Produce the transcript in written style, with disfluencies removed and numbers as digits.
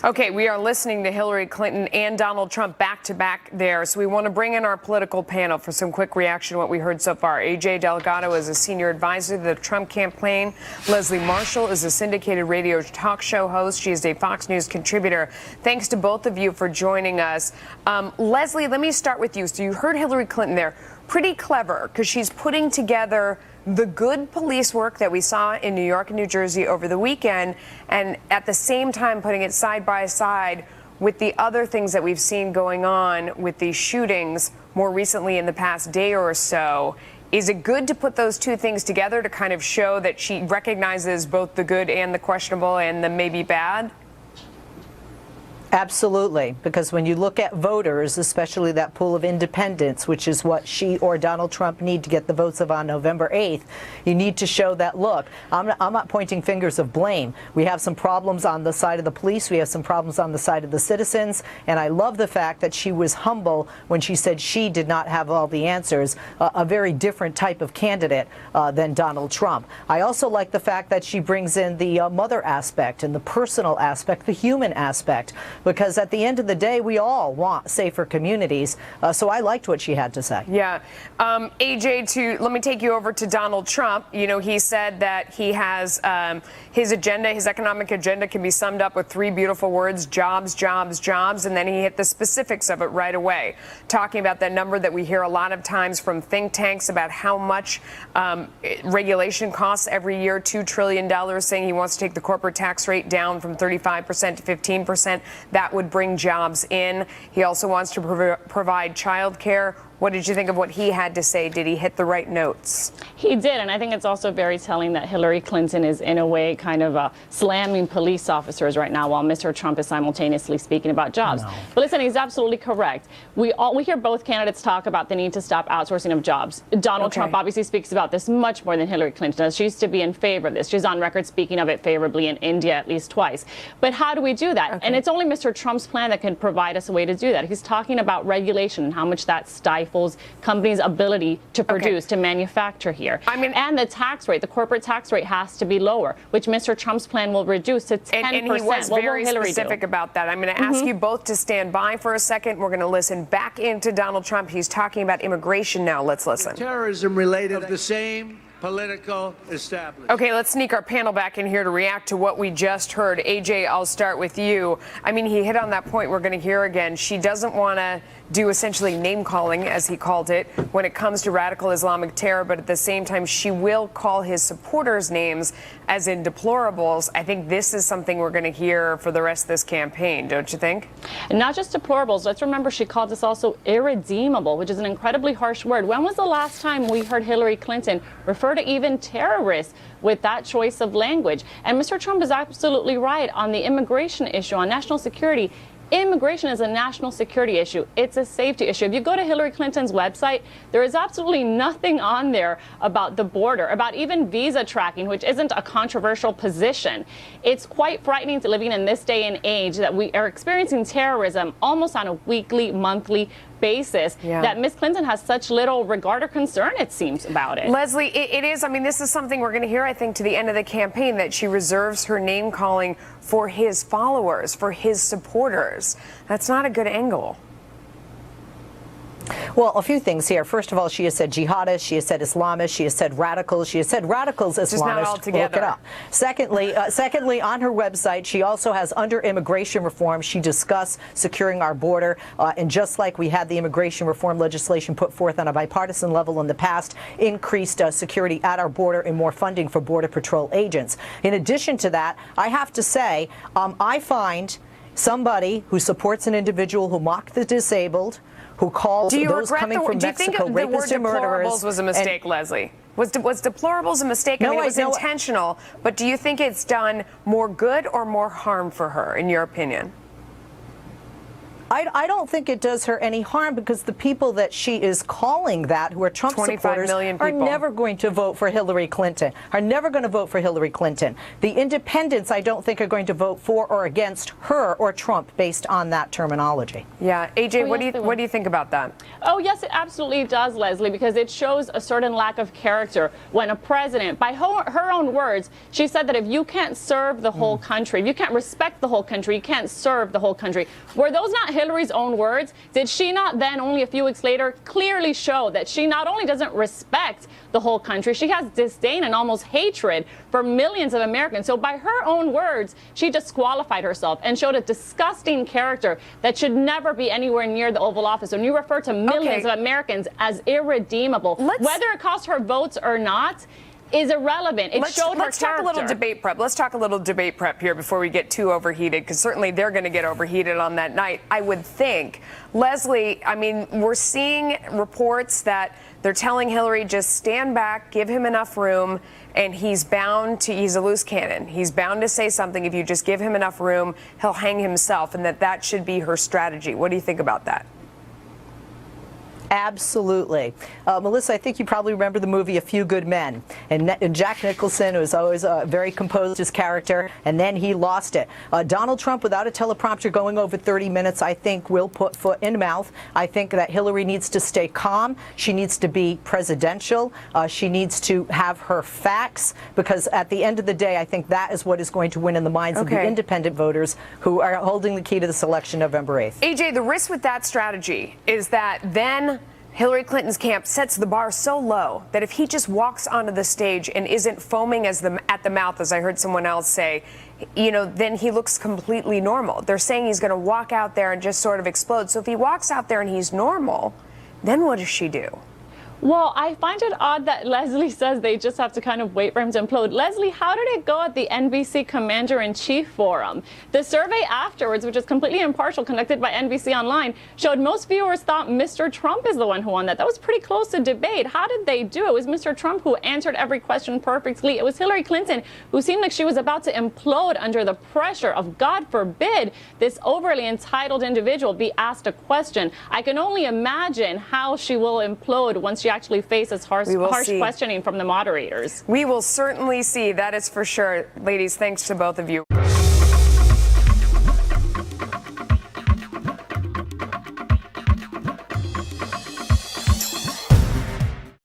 Okay, we are listening to Hillary Clinton and Donald Trump back to back there. So we want to bring in our political panel for some quick reaction to what we heard so far. AJ Delgado is a senior advisor to the Trump campaign. Leslie Marshall is a syndicated radio talk show host. She is a Fox News contributor. Thanks to both of you for joining us. Leslie, let me start with you. So you heard Hillary Clinton there. Pretty clever, because she's putting together the good police work that we saw in New York and New Jersey over the weekend, and at the same time putting it side by side with the other things that we've seen going on with these shootings more recently in the past day or so. Is it good to put those two things together to kind of show that she recognizes both the good and the questionable and the maybe bad? Absolutely, because when you look at voters, especially that pool of independents, which is what she or Donald Trump need to get the votes of on November 8th, you need to show that, look, I'm not pointing fingers of blame. We have some problems on the side of the police. We have some problems on the side of the citizens. And I love the fact that she was humble when she said she did not have all the answers, a very different type of candidate than Donald Trump. I also like the fact that she brings in the mother aspect and the personal aspect, the human aspect, because at the end of the day, we all want safer communities. So I liked what she had to say. Yeah. AJ, let me take you over to Donald Trump. You know, he said that he has his agenda, his economic agenda can be summed up with three beautiful words: jobs, jobs, jobs. And then he hit the specifics of it right away, talking about that number that we hear a lot of times from think tanks about how much regulation costs every year, $2 trillion, saying he wants to take the corporate tax rate down from 35% to 15%. That would bring jobs in. He also wants to provide child care. What did you think of what he had to say? Did he hit the right notes? He did, and I think it's also very telling that Hillary Clinton is, in a way, kind of slamming police officers right now, while Mr. Trump is simultaneously speaking about jobs. No. But listen, he's absolutely correct. We hear both candidates talk about the need to stop outsourcing of jobs. Donald Trump obviously speaks about this much more than Hillary Clinton does. She used to be in favor of this. She's on record speaking of it favorably in India at least twice. But how do we do that? And it's only Mr. Trump's plan that can provide us a way to do that. He's talking about regulation and how much that stifles companies' ability to produce, to manufacture here. And the tax rate, the corporate tax rate has to be lower, which Mr. Trump's plan will reduce to 10%. And he was very specific about that. I'm going to ask you both to stand by for a second. We're going to listen back into Donald Trump. He's talking about immigration now. Let's listen. Terrorism related of the same political establishment. Okay, let's sneak our panel back in here to react to what we just heard. AJ, I'll start with you. I mean, he hit on that point we're going to hear again. She doesn't want to do essentially name calling, as he called it, when it comes to radical Islamic terror, but at the same time, she will call his supporters names, as in deplorables. I think this is something we're going to hear for the rest of this campaign, don't you think? And not just deplorables. Let's remember she called this also irredeemable, which is an incredibly harsh word. When was the last time we heard Hillary Clinton refer to even terrorists with that choice of language? And Mr. Trump is absolutely right on the immigration issue, on national security. Immigration is a national security issue. It's a safety issue. If you go to Hillary Clinton's website, there is absolutely nothing on there about the border, about even visa tracking, which isn't a controversial position. It's quite frightening to living in this day and age that we are experiencing terrorism almost on a weekly, monthly basis, that Ms. Clinton has such little regard or concern, it seems, about it. Leslie, it is. I mean, this is something we're going to hear, I think, to the end of the campaign, that she reserves her name calling for his followers, for his supporters. That's not a good angle. Well, a few things here. First of all, she has said jihadists, she has said Islamists, she has said radicals, she has said radicals, Islamists. Just not all together. Look it up. Secondly, on her website, she also has, under immigration reform, she discussed securing our border. And just like we had the immigration reform legislation put forth on a bipartisan level in the past, increased security at our border and more funding for Border Patrol agents. In addition to that, I have to say, I find somebody who supports an individual who mocked the disabled, who calls those coming from Mexico rapists and murderers. Deplorables was a mistake, Leslie? Was deplorables a mistake? I mean, it was intentional, but do you think it's done more good or more harm for her, in your opinion? I don't think it does her any harm, because the people that she is calling that, who are Trump 25 supporters, million are people. never going to vote for Hillary Clinton, are never going to vote for Hillary Clinton. The independents, I don't think, are going to vote for or against her or Trump based on that terminology. Yeah, AJ, Oh, what do you think about that? Oh, yes, it absolutely does, Leslie, because it shows a certain lack of character when a president, by her own words, she said that if you can't serve the whole country, if you can't respect the whole country, you can't serve the whole country. Were those not Hillary's own words? Did she not then, only a few weeks later, clearly show that she not only doesn't respect the whole country, she has disdain and almost hatred for millions of Americans? So by her own words, she disqualified herself and showed a disgusting character that should never be anywhere near the Oval Office. When you refer to millions of Americans as irredeemable, whether it cost her votes or not is irrelevant. It showed her character. Let's talk a little debate prep. Let's talk a little debate prep here before we get too overheated, because certainly they're going to get overheated on that night, I would think. Leslie, I mean, we're seeing reports that they're telling Hillary, just stand back, give him enough room, and he's a loose cannon. He's bound to say something. If you just give him enough room, he'll hang himself, and that should be her strategy. What do you think about that? Absolutely. Melissa, I think you probably remember the movie A Few Good Men. And Jack Nicholson was always very composed, his character, and then he lost it. Donald Trump, without a teleprompter, going over 30 minutes, I think will put foot in mouth. I think that Hillary needs to stay calm. She needs to be presidential. She needs to have her facts, because at the end of the day, I think that is what is going to win in the minds of the independent voters who are holding the key to this election November 8th. AJ, the risk with that strategy is that then Hillary Clinton's camp sets the bar so low that if he just walks onto the stage and isn't foaming at the mouth, as I heard someone else say, then he looks completely normal. They're saying he's going to walk out there and just sort of explode. So if he walks out there and he's normal, then what does she do? Well, I find it odd that Leslie says they just have to kind of wait for him to implode. Leslie, how did it go at the NBC Commander-in-Chief Forum? The survey afterwards, which is completely impartial, conducted by NBC Online, showed most viewers thought Mr. Trump is the one who won that. That was pretty close to debate. How did they do? It was Mr. Trump who answered every question perfectly. It was Hillary Clinton who seemed like she was about to implode under the pressure of, God forbid, this overly entitled individual be asked a question. I can only imagine how she will implode once she actually faces harsh questioning from the moderators. We will certainly see. That is for sure. Ladies, thanks to both of you.